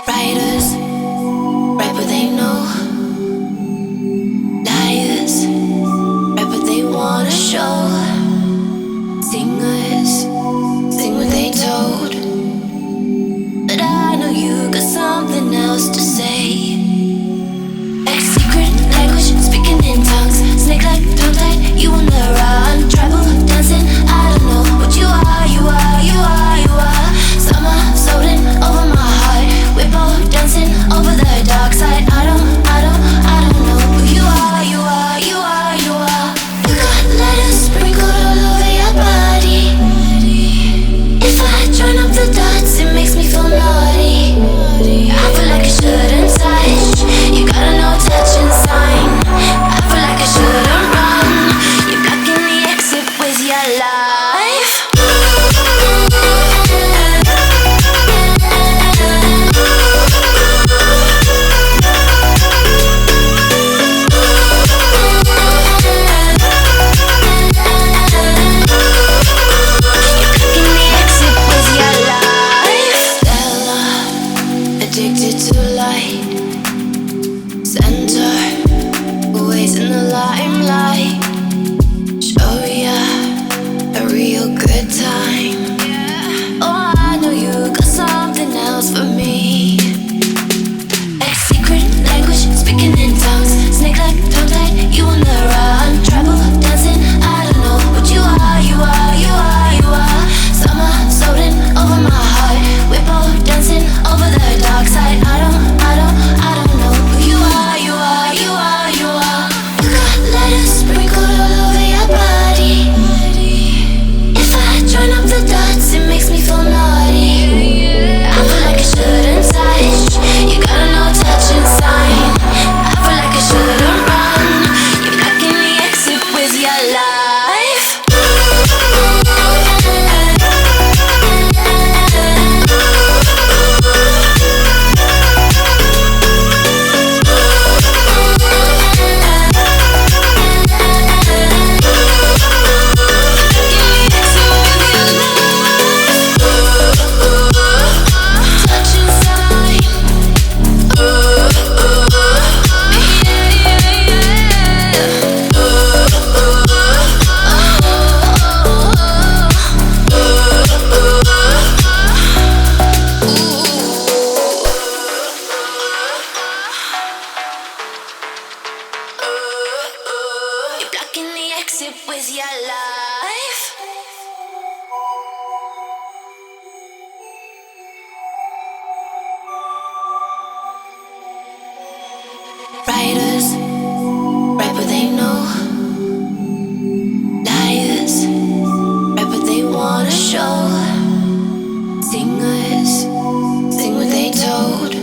Writers write what they know. Liars write what they wanna show. Singers sing what they told. But I know you got something else to say. Like secret language, speaking in tongues. Snake like tongue tied, you on the run. Tribal dancing, I don't know what you are, you are, you are, you are. Summer floating over my heart. We're both dancing over the dark side. I don't know who you are, you are, you are, you are. You got letters sprinkled all over your body. If I join up the dots, it makes me feel naughty. I feel like I shouldn't touch. You got a no touching sign. I feel like I shouldn't run. You're blocking the exit with your life. Addicted to light, center, always in the limelight. Show ya a real good time. Oh, I know you got something else for me. Like secret language, speaking in tongues. Snake like tongue tied, you on the run. Tribal dancing, I don't know what you are, you are, you are, you are. Summer floating over my heart. We're both dancing over the dark side. I don't know who you are, you are, you are, you are. You got letters sprinkled all over your body. If I join up the dots, it makes me feel naughty. I feel like I shouldn't touch. You got a no touching sign. I feel like I shouldn't run. You're blocking the exit with your life. You're blocking the exit with your life. Writers write what they know. Liars write what they wanna show. Singers sing what they told.